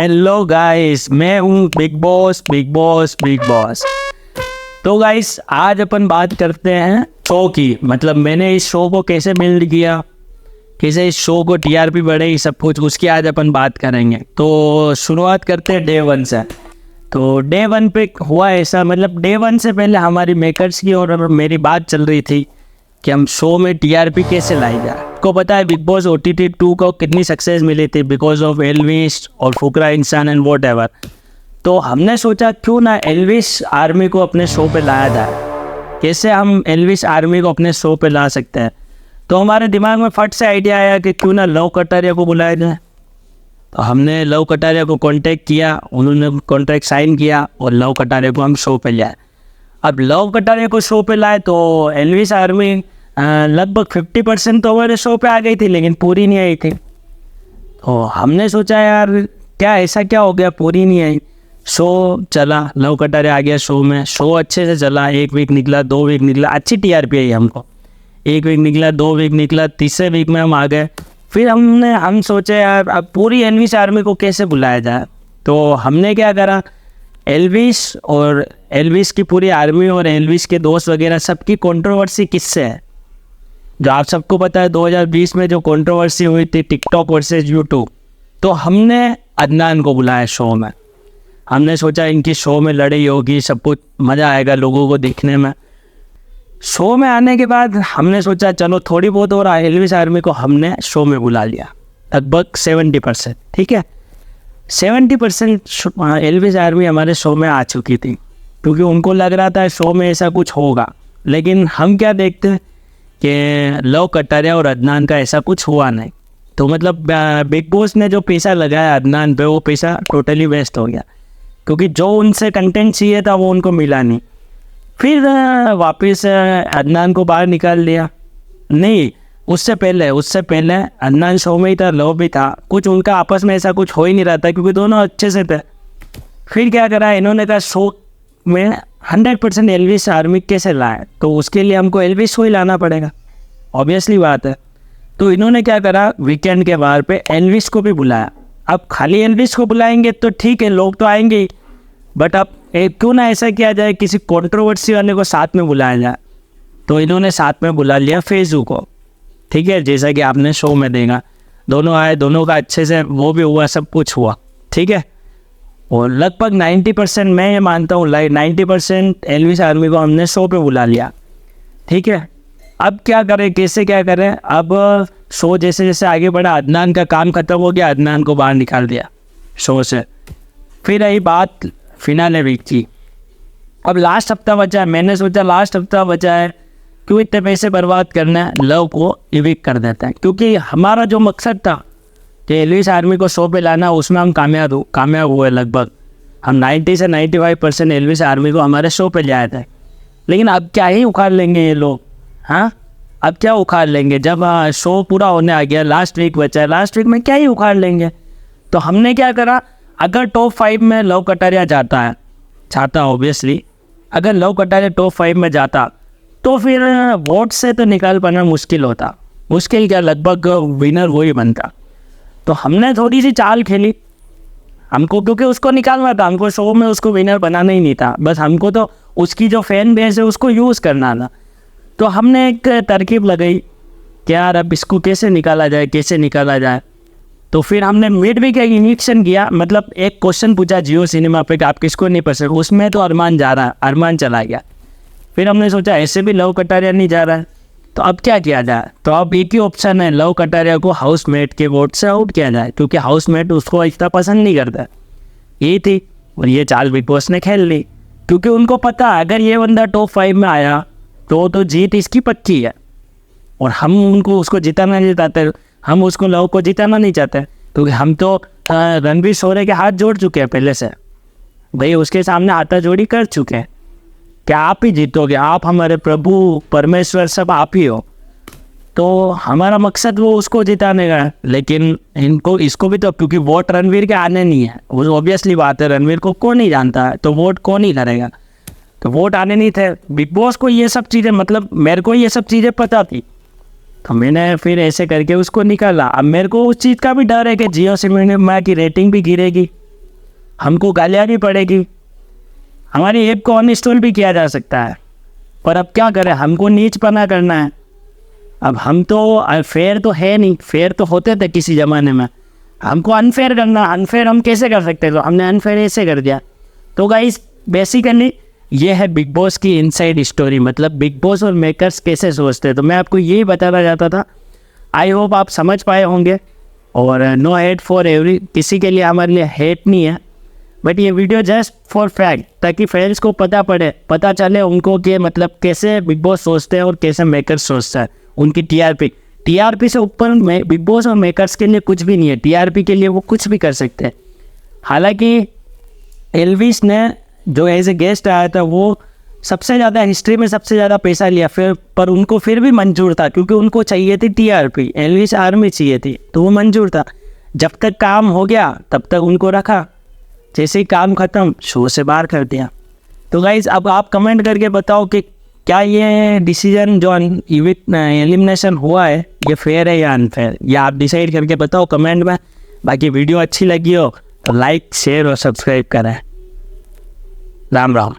Hello guys, मैं हूँ big boss big boss big boss. तो गाइस आज अपन बात करते हैं शो की। मतलब मैंने इस शो को कैसे बिल्ड किया, कैसे इस शो को टीआरपी बढ़े, सब कुछ उसकी आज अपन बात करेंगे। तो शुरुआत करते हैं डे 1 से। तो डे 1 पे हुआ ऐसा, मतलब डे 1 से पहले हमारी मेकर्स की और मेरी बात चल रही थी कि हम शो में टीआरपी कैसे लाई जाए। आपको पता है बिग बॉस OTT 2 को कितनी सक्सेस मिली थी बिकॉज ऑफ एल्विश और फुकरा इंसान एंड वॉट एवर। तो हमने सोचा क्यों ना एल्विश आर्मी को अपने शो पे लाया जाए, कैसे हम एल्विश आर्मी को अपने शो पे ला सकते हैं। तो हमारे दिमाग में फट से आइडिया आया कि क्यों ना लव कटारिया को बुलाया जाए। तो हमने लव कटारिया को कांटेक्ट किया, उन्होंने कॉन्ट्रैक्ट साइन किया और लव कटारिया को हम शो पे लाए। अब लव कटारिया को शो पे लाए तो एल्विश आर्मी लगभग 50% तो हमारे शो पे आ गई थी, लेकिन पूरी नहीं आई थी। तो हमने सोचा यार क्या ऐसा क्या हो गया, पूरी नहीं आई। शो चला, लव कटारिया आ गया शो में, शो अच्छे से चला। 1 वीक निकला, 2 वीक निकला, अच्छी टीआरपी आई हमको। 1 वीक निकला, 2 वीक निकला, तीसरे वीक में हम आ गए। फिर हम सोचे यार अब पूरी एल्विश आर्मी को कैसे बुलाया जाए। तो हमने क्या करा, एल्विश और एल्विश की पूरी आर्मी और एल्विश के दोस्त वगैरह सबकी कंट्रोवर्सी किससे है, जो आप सबको पता है 2020 में जो कंट्रोवर्सी हुई थी टिकटॉक वर्सेस यूट्यूब। तो हमने अदनान को बुलाया शो में। हमने सोचा इनकी शो में लड़ाई होगी, सब कुछ मज़ा आएगा लोगों को देखने में। शो में आने के बाद हमने सोचा चलो थोड़ी बहुत और एल्विश आर्मी को हमने शो में बुला लिया, लगभग 70%। ठीक है, 70% एल्विश आर्मी हमारे शो में आ चुकी थी, क्योंकि उनको लग रहा था शो में ऐसा कुछ होगा। लेकिन हम क्या देखते हैं कि लव कटारिया और अदनान का ऐसा कुछ हुआ नहीं। तो मतलब बिग बॉस ने जो पैसा लगाया अदनान पे, वो पैसा टोटली वेस्ट हो गया, क्योंकि जो उनसे कंटेंट चाहिए था वो उनको मिला नहीं। फिर वापस अदनान को बाहर निकाल दिया। नहीं, उससे पहले अदनान शो में ही था, लव भी था, कुछ उनका आपस में ऐसा कुछ हो ही नहीं रहा था, क्योंकि दोनों अच्छे से थे। फिर क्या करा इन्होंने, कहा शो में 100% एल्विश आर्मी कैसे लाए, तो उसके लिए हमको एल्विश को ही लाना पड़ेगा, ऑब्वियसली बात है। तो इन्होंने क्या करा, वीकेंड के बार पे एल्विश को भी बुलाया। अब खाली एल्विश को बुलाएंगे तो ठीक है, लोग तो आएंगे ही, बट अब क्यों ना ऐसा किया जाए, किसी कंट्रोवर्सी वाले को साथ में बुलाया जाए। तो इन्होंने साथ में बुला लिया फेजू को। ठीक है, जैसा कि आपने शो में देखा, दोनों आए, दोनों का अच्छे से वो भी हुआ, सब कुछ हुआ। ठीक है, और लगभग 90% मैं ये मानता हूँ 90% एल्विश आर्मी को हमने शो पे बुला लिया। ठीक है, अब क्या करें, कैसे क्या करें। अब शो जैसे जैसे आगे बढ़ा, अदनान का काम खत्म हो गया, अदनान को बाहर निकाल दिया शो से। फिर यही बात फिनाले वीक की। अब लास्ट हफ्ता बचा है, मैंने सोचा लास्ट हफ्ता बचा है, क्यों इतने पैसे बर्बाद करना है, लव को इविक कर देता है। क्योंकि हमारा जो मकसद था कि एल्विश आर्मी को शो पे लाना, उसमें हम कामयाब हुए। लगभग हम 90 से 95% एल्विश आर्मी को हमारे शो पे ले आए थे। लेकिन अब क्या ही उखाड़ लेंगे ये लोग। हाँ, अब क्या उखाड़ लेंगे, जब शो पूरा होने आ गया, लास्ट वीक बचा है, लास्ट वीक में क्या ही उखाड़ लेंगे। तो हमने क्या करा, अगर टॉप 5 में लव कटारिया चाहता ऑब्वियसली, अगर लव कटारिया टॉप 5 में जाता तो फिर वोट से तो निकाल पाना मुश्किल होता। मुश्किल क्या, लगभग विनर वही बनता। तो हमने थोड़ी सी चाल खेली हमको, क्योंकि उसको निकालना था, हमको शो में उसको विनर बनाना ही नहीं था, बस हमको तो उसकी जो फैन बेस है उसको यूज़ करना था। तो हमने एक तरकीब लगाई कि यार अब इसको कैसे निकाला जाए। तो फिर हमने मिड वीक एक इनिक्शन किया, मतलब एक क्वेश्चन पूछा जियो सिनेमा पे कि आप किसको नहीं पसंद, उसमें तो अरमान चला गया। फिर हमने सोचा ऐसे भी लव कटारिया नहीं जा रहा है, तो अब क्या किया जाए। तो अब एक ही ऑप्शन है, लव कटारिया को हाउसमेट के वोट से आउट किया जाए, क्योंकि हाउसमेट उसको इतना पसंद नहीं करता। ये थी, और ये चाल बिग बॉस ने खेल ली, क्योंकि उनको पता अगर ये बंदा टॉप 5 में आया तो जीत इसकी पक्की है। और हम उसको जिताना नहीं चाहते, हम उसको लव को जिताना नहीं चाहते, क्योंकि हम तो रणवीर शोरे के हाथ जोड़ चुके हैं पहले से, भाई उसके सामने हाथाजोड़ी कर चुके हैं कि आप ही जीतोगे, आप हमारे प्रभु परमेश्वर सब आप ही हो। तो हमारा मकसद वो उसको जिताने का है। लेकिन इसको भी तो, क्योंकि वोट रणवीर के आने नहीं है, वो ऑब्वियसली बात है, रणवीर को कौन नहीं जानता है, तो वोट कौन ही करेगा। तो वोट आने नहीं थे। बिग बॉस को ये सब चीज़ें, मतलब मेरे को ये सब चीज़ें पता थी, तो मैंने फिर ऐसे करके उसको निकाला। अब मेरे को उस चीज़ का भी डर है कि जियो सिनेमा की रेटिंग भी गिरेगी, हमको गालियाँ भी पड़ेगी, हमारी ऐप को अनइंस्टॉल भी किया जा सकता है। पर अब क्या करें, हमको नीचपना करना है। अब हम तो फेयर तो है नहीं, फेयर तो होते थे किसी ज़माने में, हमको अनफेयर करना, अनफेयर हम कैसे कर सकते, तो हमने अनफेयर ऐसे कर दिया। तो गाइस बेसिकली ये है बिग बॉस की इनसाइड स्टोरी, मतलब बिग बॉस और मेकर्स कैसे सोचते हैं। तो मैं आपको यही बताना चाहता था। आई होप आप समझ पाए होंगे। और नो हेट फॉर एवरी, किसी के लिए हमारे लिए हेट नहीं है, बट ये वीडियो जस्ट फॉर फैक्ट, ताकि फ्रेंड्स को पता चले उनको कि मतलब कैसे बिग बॉस सोचते हैं और कैसे मेकर्स सोचता है। उनकी टीआरपी से ऊपर बिग बॉस और मेकर्स के लिए कुछ भी नहीं है। टीआरपी के लिए वो कुछ भी कर सकते हैं। हालांकि एल्विस ने जो एज ए गेस्ट आया था वो सबसे ज़्यादा हिस्ट्री में सबसे ज़्यादा पैसा लिया, पर उनको फिर भी मंजूर था, क्योंकि उनको चाहिए थी टीआरपी, एल्विस आर्मी चाहिए थी, तो वो मंजूर था। जब तक काम हो गया तब तक उनको रखा, जैसे ही काम ख़त्म शो से बाहर कर दिया। तो गाइज़ अब आप कमेंट करके बताओ कि क्या ये डिसीजन जो एलिमिनेशन हुआ है ये फेयर है या अनफेयर, या आप डिसाइड करके बताओ कमेंट में। बाकी वीडियो अच्छी लगी हो तो लाइक शेयर और सब्सक्राइब करें। राम राम।